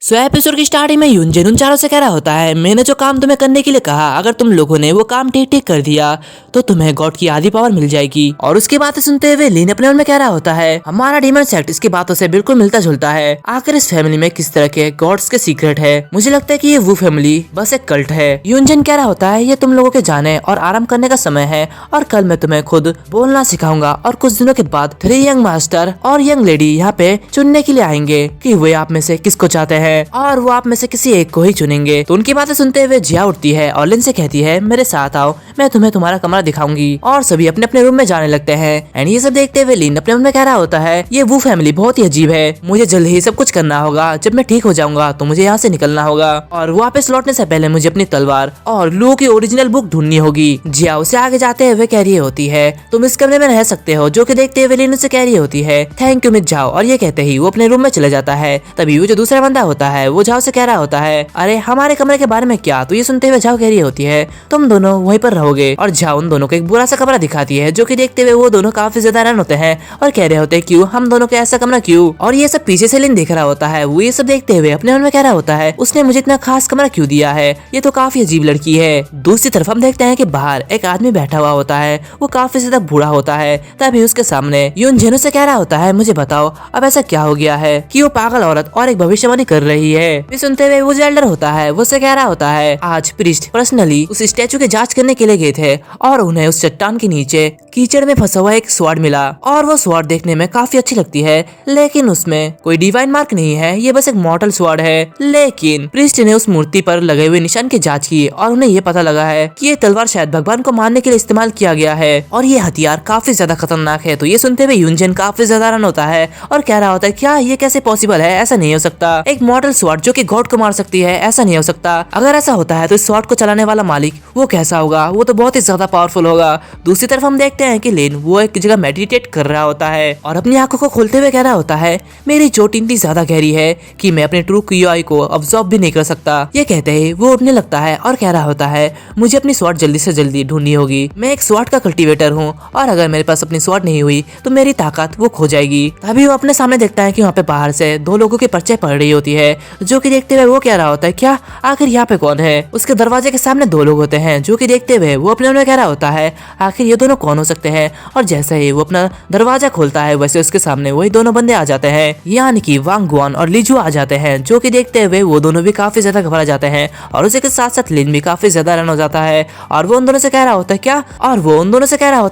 Episode की starting में युनजेन उन चारों से कह रहा होता है, मैंने जो काम तुम्हें करने के लिए कहा, अगर तुम लोगों ने वो काम ठीक ठीक कर दिया तो तुम्हें गॉड की आधी पावर मिल जाएगी। और उसकी बातें सुनते हुए लीन अपने मन में कह रहा होता है, हमारा डीमन सेक्ट इसकी बातों से बिल्कुल मिलता जुलता है। आखिर इस फैमिली में किस तरह के गॉड्स के सीक्रेट है। मुझे लगता है कि ये वो फैमिली बस एक कल्ट है। युनजेन कह रहा होता है, ये तुम लोगों के जाने और आराम करने का समय है और कल मैं तुम्हें खुद बोलना सिखाऊंगा और कुछ दिनों के बाद 3 यंग मास्टर और यंग लेडी यहाँ पे चुनने के लिए आएंगे कि वे आप में से किसको चाहते हैं और वो आप में से किसी एक को ही चुनेंगे। तो उनकी बातें सुनते हुए जिया उठती है और लिन से कहती है, मेरे साथ आओ, मैं तुम्हें तुम्हारा कमरा दिखाऊंगी। और सभी अपने अपने रूम में जाने लगते हैं। एंड ये सब देखते हुए लिन अपने मन में कह रहा होता है, ये वो फैमिली बहुत ही अजीब है, मुझे जल्द ही सब कुछ करना होगा। जब मैं ठीक हो जाऊंगा तो मुझे यहाँ से निकलना होगा और वापस लौटने से पहले मुझे अपनी तलवार और लू की ओरिजिनल बुक ढूंढनी होगी। जिया उसे आगे जाते हुए कह रही होती है, तुम इस कमरे में रह सकते हो, जो कि देखते हुए लिन उसे कह रही होती है, थैंक यू मिस जाओ। और ये कहते ही वो अपने रूम में चले जाता है। तभी वो जो दूसरा बंदा होता है वो झाओ से कह रहा होता है, अरे हमारे कमरे के बारे में क्या। तो ये सुनते हुए झाओ कह रही होती है, तुम दोनों वहीं पर रहोगे। और झाओ उन दोनों को एक बुरा सा कमरा दिखाती है, जो कि देखते हुए वो दोनों काफी ज्यादा हैरान होते हैं और कह रहे होते हैं, क्यों, हम दोनों को ऐसा कमरा क्यों। और ये सब पीछे से लिन देख रहा होता है। वो ये सब देखते हुए अपने मन में कह रहा होता है, उसने मुझे इतना खास कमरा क्यों दिया है, ये तो काफी अजीब लड़की है। दूसरी तरफ हम देखते हैं कि बाहर एक आदमी बैठा हुआ होता है, वो काफी ज्यादा बूढ़ा होता है। तभी उसके सामने युनजेन से कह रहा होता है, मुझे बताओ अब ऐसा क्या हो गया है कि वो पागल औरत और एक भविष्यवाणी कर रही है। ये सुनते हुए वो जो एल्डर होता है वो से कह रहा होता है, आज प्रीस्ट पर्सनली उस स्टैचू की जांच करने के लिए गए थे और उन्हें उस चट्टान के नीचे कीचड़ में फंसा हुआ एक स्वॉर्ड मिला और वो स्वॉर्ड देखने में काफी अच्छी लगती है, लेकिन उसमें कोई डिवाइन मार्क नहीं है, ये बस एक मॉर्टल स्वॉर्ड है। लेकिन प्रीस्ट ने उस मूर्ति पर लगे हुए निशान की जांच की और उन्हें ये पता लगा है कि ये तलवार शायद भगवान को मारने के लिए इस्तेमाल किया गया है और ये हथियार काफी ज्यादा खतरनाक है। तो ये सुनते हुए युनजेन काफी ज्यादा हैरान होता है और कह रहा होता है, क्या ये कैसे पॉसिबल है, ऐसा नहीं हो सकता, एक मॉर्टल स्वॉर्ड जो कि गॉड को मार सकती है, ऐसा नहीं हो सकता। अगर ऐसा होता है तो इस स्वॉर्ड को चलाने वाला मालिक वो कैसा होगा, वो तो बहुत ही ज्यादा पावरफुल होगा। दूसरी तरफ हम देखते हैं कि लिन वो एक जगह मेडिटेट कर रहा होता है और अपनी आंखों को खोलते हुए कह रहा होता है, मेरी चोट इतनी ज्यादा गहरी है कि मैं अपने ट्रू क्यूआई को अब्सॉर्ब भी नहीं कर सकता। ये कहते ही वो उठने लगता है और कह रहा होता है, मुझे अपनी स्वॉर्ड जल्दी से जल्दी ढूंढनी होगी, मैं एक स्वॉर्ड का कल्टीवेटर हूँ और अगर मेरे पास अपनी स्वॉर्ड नहीं हुई तो मेरी ताकत वो खो जाएगी। तभी वो अपने सामने देखता है कि वहाँ पे बाहर से 2 लोगों की पर्चे पड़ रही होती है, जो कि देखते हुए वो कह रहा होता है, क्या आखिर यहाँ पे कौन है। उसके दरवाजे के सामने 2 लोग होते हैं, जो कि देखते हुए वो अपने मन में कह रहा होता है, आखिर ये दोनों कौन हो सकते हैं। और जैसे ही वो अपना दरवाजा खोलता है वैसे उसके सामने वही दोनों बंदे आ जाते हैं, यानी कि वांग गुआन और लीजू आ जाते हैं, जो कि देखते हुए वो दोनों भी काफी ज्यादा घबरा जाते हैं और उसी के साथ साथ लिन भी काफी ज्यादा हैरान हो जाता है और वो उन दोनों से कह रहा होता है,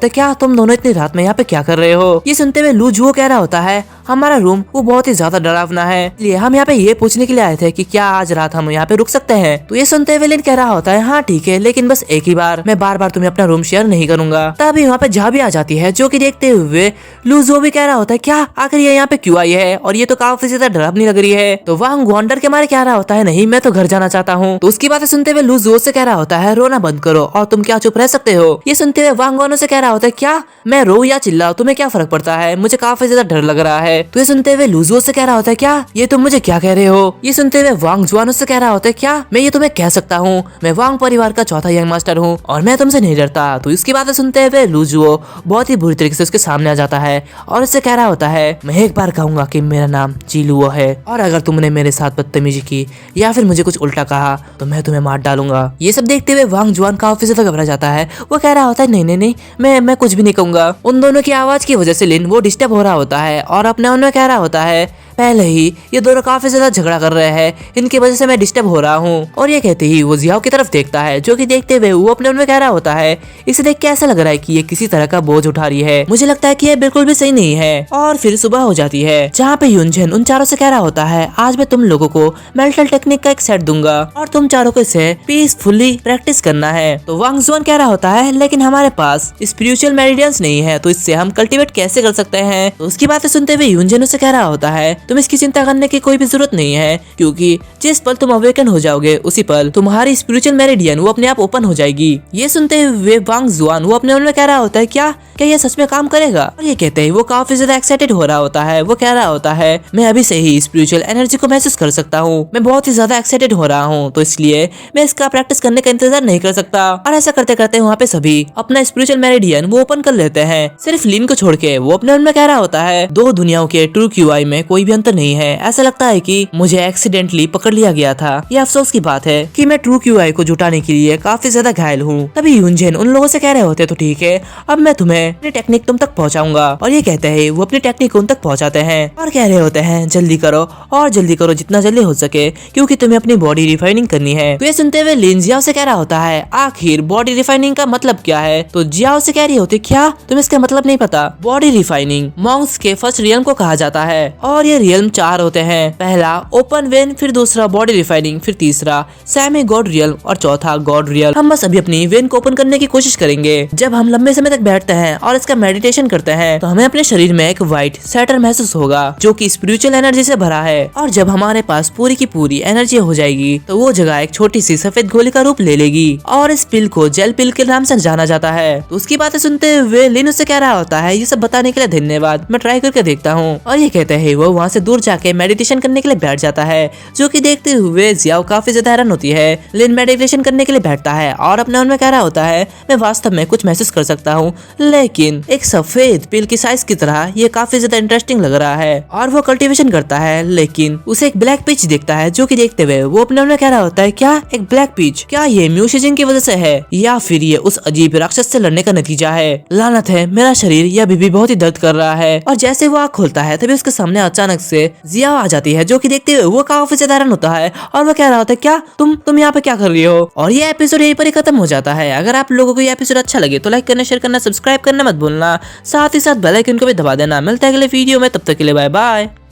क्या तुम दोनों इतनी रात में यहाँ पे क्या कर रहे हो। ये सुनते हुए लूजुओ कह रहा होता है, हमारा रूम वो बहुत ही ज्यादा डरावना है, इसलिए हम यहाँ पे ये पूछने के लिए आए थे कि क्या आज रात हम यहाँ पे रुक सकते हैं। तो ये सुनते हुए लिन कह रहा होता है, हाँ ठीक है, लेकिन बस एक ही बार, मैं बार बार तुम्हें अपना रूम शेयर नहीं करूंगा। तभी वहाँ पे जा भी आ जाती है, जो कि देखते हुए लूजुओ भी कह रहा होता है, क्या आखिर ये यहाँ पे क्यों आई है और ये तो काफी ज्यादा डरावनी लग रही है। तो वांग वॉन्डर के मारे कह रहा होता है, नहीं मैं तो घर जाना चाहता हूँ। तो उसकी बातें सुनते हुए लूजुओ से कह रहा होता है, रोना बंद करो और तुम क्या चुप रह सकते हो। ये सुनते हुए वांग वॉनो से कह रहा होता है, क्या मैं रो या चिल्लाऊं तुम्हें क्या फर्क पड़ता है, मुझे काफी ज्यादा डर लग रहा है। तो ये सुनते हुए लूजुओ से कह रहा होता है, क्या ये तुम मुझे क्या कह रहे हो। ये सुनते हुए वांग जुआनो से कह रहा होता है, क्या मैं ये तुम्हें कह सकता हूँ, मैं वांग परिवार का चौथा यंग मास्टर हूँ और मैं तुमसे नहीं डरता। तो इसकी बातें सुनते हुए लूजुओ बहुत ही बुरी तरीके से उसके सामने आ जाता है और उससे कह रहा होता है, मैं एक बार कहूंगा कि मेरा नाम जीलुओ है और अगर तुमने मेरे साथ बदतमीजी की या फिर मुझे कुछ उल्टा कहा तो मैं तुम्हें मार डालूंगा। ये सब देखते हुए वांग जुआन काफी ज्यादा घबरा जाता है। वो कह रहा होता है, नहीं नहीं नहीं, मैं कुछ भी नहीं कहूंगा। उन दोनों की आवाज की वजह से लिन वो डिस्टर्ब हो रहा होता है और अपने मन में कह रहा होता है, पहले ही ये दोनों काफी ज्यादा झगड़ा कर रहे हैं, इनकी वजह से मैं डिस्टर्ब हो रहा हूँ। और ये कहते ही वो जियाओ की तरफ देखता है, जो कि देखते हुए वो अपने मन में कह रहा होता है, इसे देख के ऐसा लग रहा है कि ये किसी तरह का बोझ उठा रही है, मुझे लगता है कि ये बिल्कुल भी सही नहीं है। और फिर सुबह हो जाती है, जहाँ पे युनजेन उन चारों से कह रहा होता है, आज मैं तुम लोगों को मेंटल टेक्निक का एक सेट दूंगा और तुम चारों को इसे पीसफुली प्रैक्टिस करना है। तो वांग जुआन कह रहा होता है, लेकिन हमारे पास स्पिरिचुअल मेरिडियंस नहीं है, तो इससे हम कल्टीवेट कैसे कर सकते हैं। तो उसकी बातें सुनते हुए युनजेन उसे कह रहा होता है, तुम इसकी चिंता करने की कोई भी जरूरत नहीं है, क्योंकि जिस पल तुम अवेकन हो जाओगे उसी पल तुम्हारी स्पिरिचुअल मेरिडियन वो अपने आप ओपन हो जाएगी। ये सुनते हुए वांग जुआन वो अपने मन में कह रहा होता है, क्या ये सच में काम करेगा। और ये कहते ही वो काफी ज्यादा एक्साइटेड हो रहा होता है। वो कह रहा होता है, मैं अभी से ही स्पिरिचुअल एनर्जी को महसूस कर सकता हूँ, मैं बहुत ही ज्यादा एक्साइटेड हो रहा हूँ, तो इसलिए मैं इसका प्रैक्टिस करने का इंतजार नहीं कर सकता। और ऐसा करते करते वहाँ पे सभी अपना स्पिरिचुअल मेरिडियन वो ओपन कर लेते हैं, सिर्फ लिन को छोड़ के। वो अपने मन में कह रहा होता है, 2 दुनियाओं के ट्रू क्यूआई में कोई भी अंतर नहीं है। ऐसा लगता है कि मुझे एक्सीडेंटली पकड़ लिया गया था। ये अफसोस की बात है कि मैं ट्रू क्यूआई को जुटाने के लिए काफी ज्यादा घायल हूँ। तभी यूनजेन उन लोगों से कह रहे होते तो ठीक है, अब मैं तुम्हें अपनी टेक्निक तुम तक पहुँचाऊंगा। और ये कहते हैं वो अपनी टेक्निक उन तक पहुँचाते हैं और कह रहे होते हैं जल्दी करो और जल्दी करो जितना जल्दी हो सके, क्योंकि तुम्हें अपनी बॉडी रिफाइनिंग करनी है। तो ये सुनते हुए लिन जियाओ से कह रहा होता है आखिर बॉडी रिफाइनिंग का मतलब क्या है। तो जियाओ से कह रही होती क्या तुम्हें इसका मतलब नहीं पता? बॉडी रिफाइनिंग मॉन्क्स के फर्स्ट रियल्म को कहा जाता है और ये रियल्म 4 होते हैं। पहला ओपन वेन, फिर दूसरा बॉडी रिफाइनिंग, फिर तीसरा सेमी गॉड रियल्म और चौथा गॉड रियल्म। हम बस अभी अपनी वेन को ओपन करने की कोशिश करेंगे। जब हम लंबे समय तक बैठते हैं और इसका मेडिटेशन करते हैं तो हमें अपने शरीर में एक व्हाइट सेटर महसूस होगा जो कि स्पिरिचुअल एनर्जी से भरा है। और जब हमारे पास पूरी की पूरी एनर्जी हो जाएगी तो वो जगह एक छोटी सी सफेद गोली का रूप ले लेगी और इस पिल को जेल पिल के नाम से जाना जाता है। तो उसकी बातें सुनते हुए लिन उससे कह रहा होता है ये सब बताने के लिए धन्यवाद, मैं ट्राई करके देखता हूँ। और ये कहते हैं वो वहाँ से दूर जाके मेडिटेशन करने के लिए बैठ जाता है, जो कि देखते हुए जियाओ काफी ज्यादा हैरान होती है। लिन मेडिटेशन करने के लिए बैठता है और अपने मन में कह रहा होता है मैं वास्तव में कुछ महसूस कर सकता हूँ, लेकिन एक सफेद पिल की साइज की तरह ये काफी ज्यादा इंटरेस्टिंग लग रहा है। और वो कल्टीवेशन करता है लेकिन उसे एक ब्लैक पिच दिखता है, जो कि देखते हुए वो अपने मन में कह रहा होता है क्या एक ब्लैक पिच, क्या ये म्यूशिजन की वजह से है या फिर ये उस अजीब राक्षस से लड़ने का नतीजा है? लानत है, मेरा शरीर या अभी भी बहुत ही दर्द कर रहा है। और जैसे वो आँख खोलता है तभी उसके सामने अचानक से जियाओ आ जाती है, जो कि देखते हुए वो काफी ज्यादा हैरान होता है और वो कह रहा होता है क्या तुम यहाँ पे क्या कर रही हो? और ये एपिसोड यहीं पर ही खत्म हो जाता है। अगर आप लोगों को ये एपिसोड अच्छा लगे तो लाइक करना, शेयर करना, सब्सक्राइब करना मत भूलना, साथ ही साथ बेल आइकन को भी दबा देना। मिलते हैं अगले वीडियो में, तब तक के लिए बाय बाय।